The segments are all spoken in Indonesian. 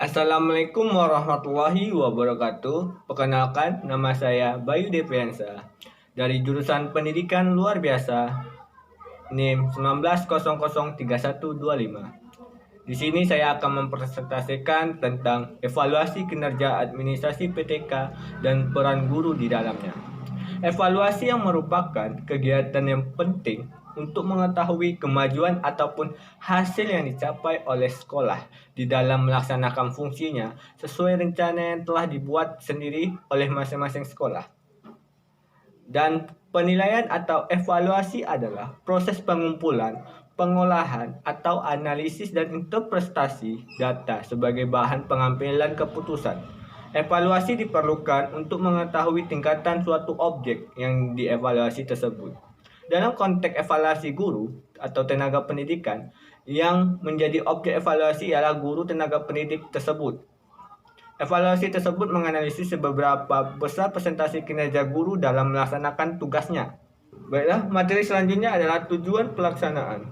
Assalamualaikum warahmatullahi wabarakatuh. Perkenalkan, nama saya Bayu Deviansa dari jurusan Pendidikan Luar Biasa NIM 19003125. Di sini saya akan mempresentasikan tentang evaluasi kinerja administrasi PTK dan peran guru di dalamnya. Evaluasi yang merupakan kegiatan yang penting untuk mengetahui kemajuan ataupun hasil yang dicapai oleh sekolah di dalam melaksanakan fungsinya sesuai rencana yang telah dibuat sendiri oleh masing-masing sekolah. Dan penilaian atau evaluasi adalah proses pengumpulan, pengolahan, atau analisis dan interpretasi data sebagai bahan pengambilan keputusan. Evaluasi diperlukan untuk mengetahui tingkatan suatu objek yang dievaluasi tersebut. Dalam konteks evaluasi guru atau tenaga pendidikan, yang menjadi objek evaluasi ialah guru tenaga pendidik tersebut. Evaluasi tersebut menganalisis seberapa besar presentasi kinerja guru dalam melaksanakan tugasnya. Baiklah, materi selanjutnya adalah tujuan pelaksanaan.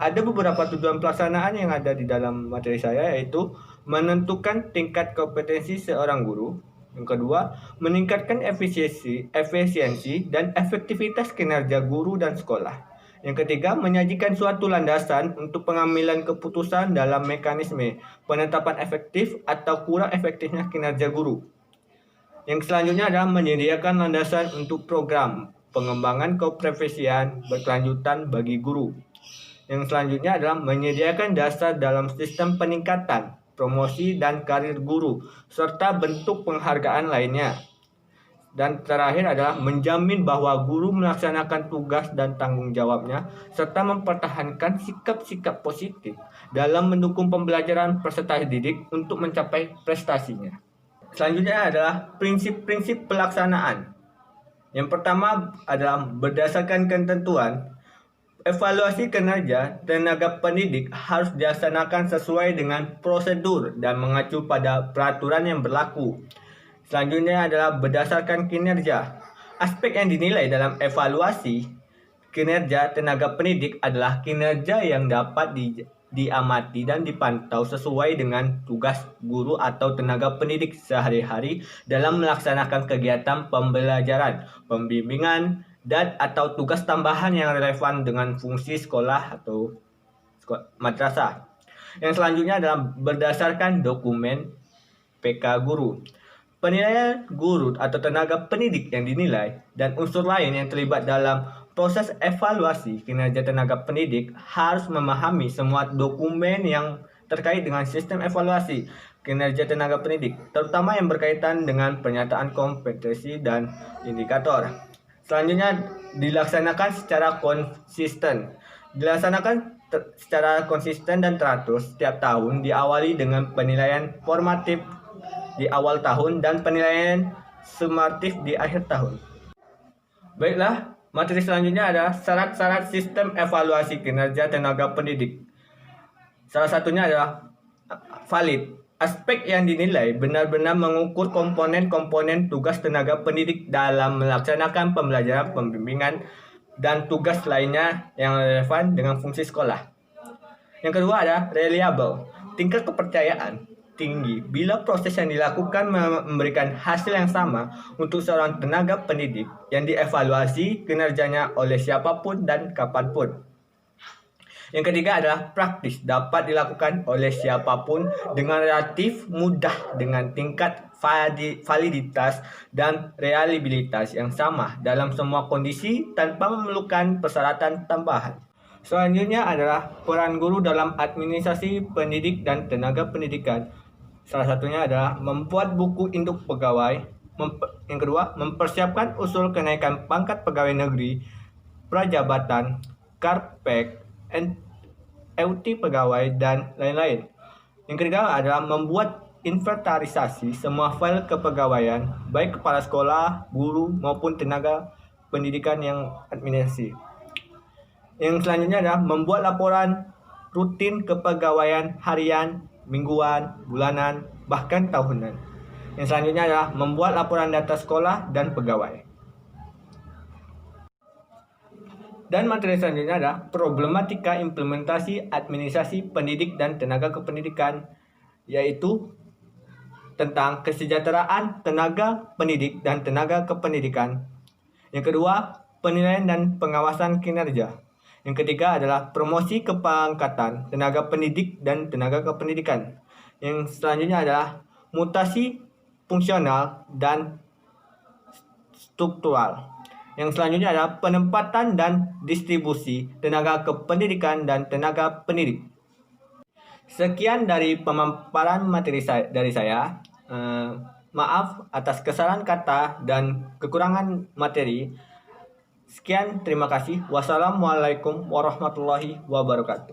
Ada beberapa tujuan pelaksanaan yang ada di dalam materi saya, yaitu menentukan tingkat kompetensi seorang guru. Yang kedua, meningkatkan efisiensi dan efektivitas kinerja guru dan sekolah. Yang ketiga, menyajikan suatu landasan untuk pengambilan keputusan dalam mekanisme penetapan efektif atau kurang efektifnya kinerja guru. Yang selanjutnya adalah menyediakan landasan untuk program pengembangan keprofesian berkelanjutan bagi guru. Yang selanjutnya adalah menyediakan dasar dalam sistem peningkatan promosi dan karir guru, serta bentuk penghargaan lainnya. Dan terakhir adalah menjamin bahwa guru melaksanakan tugas dan tanggung jawabnya, serta mempertahankan sikap-sikap positif dalam mendukung pembelajaran peserta didik untuk mencapai prestasinya. Selanjutnya adalah prinsip-prinsip pelaksanaan. Yang pertama adalah berdasarkan ketentuan, evaluasi kinerja tenaga pendidik harus dilaksanakan sesuai dengan prosedur dan mengacu pada peraturan yang berlaku. Selanjutnya adalah berdasarkan kinerja. Aspek yang dinilai dalam evaluasi kinerja tenaga pendidik adalah kinerja yang dapat diamati dan dipantau sesuai dengan tugas guru atau tenaga pendidik sehari-hari dalam melaksanakan kegiatan pembelajaran, pembimbingan, dan atau tugas tambahan yang relevan dengan fungsi sekolah atau madrasah. Yang selanjutnya adalah berdasarkan dokumen PK guru. Penilaian guru atau tenaga pendidik yang dinilai dan unsur lain yang terlibat dalam proses evaluasi kinerja tenaga pendidik harus memahami semua dokumen yang terkait dengan sistem evaluasi kinerja tenaga pendidik, terutama yang berkaitan dengan pernyataan kompetensi dan indikator. Selanjutnya dilaksanakan secara konsisten. Secara konsisten dan teratur setiap tahun, diawali dengan penilaian formatif di awal tahun dan penilaian sumatif di akhir tahun. Baiklah, materi selanjutnya adalah syarat-syarat sistem evaluasi kinerja tenaga pendidik. Salah satunya adalah valid. Aspek yang dinilai benar-benar mengukur komponen-komponen tugas tenaga pendidik dalam melaksanakan pembelajaran, pembimbingan, dan tugas lainnya yang relevan dengan fungsi sekolah. Yang kedua adalah reliable. Tingkat kepercayaan tinggi bila proses yang dilakukan memberikan hasil yang sama untuk seorang tenaga pendidik yang dievaluasi kinerjanya oleh siapapun dan kapanpun. Yang ketiga adalah praktis, dapat dilakukan oleh siapapun dengan relatif mudah dengan tingkat validitas dan reliabilitas yang sama dalam semua kondisi tanpa memerlukan persyaratan tambahan. Selanjutnya adalah peran guru dalam administrasi pendidik dan tenaga pendidikan. Salah satunya adalah membuat buku induk pegawai. Yang kedua, mempersiapkan usul kenaikan pangkat pegawai negeri, prajabatan, karpet, EUT pegawai, dan lain-lain. Yang ketiga adalah membuat inventarisasi semua file kepegawaian, baik kepala sekolah, guru, maupun tenaga pendidikan yang administrasi. Yang selanjutnya adalah membuat laporan rutin kepegawaian harian, mingguan, bulanan, bahkan tahunan. Yang selanjutnya adalah membuat laporan data sekolah dan pegawai. Dan materi selanjutnya adalah problematika implementasi administrasi pendidik dan tenaga kependidikan yaitu tentang kesejahteraan tenaga pendidik dan tenaga kependidikan. Yang kedua, penilaian dan pengawasan kinerja. Yang ketiga adalah promosi kepangkatan tenaga pendidik dan tenaga kependidikan. Yang selanjutnya adalah mutasi fungsional dan struktural. Yang selanjutnya adalah penempatan dan distribusi tenaga kependidikan dan tenaga pendidik. Sekian dari pemaparan materi dari saya. Maaf atas kesalahan kata dan kekurangan materi. Sekian, terima kasih. Wassalamualaikum warahmatullahi wabarakatuh.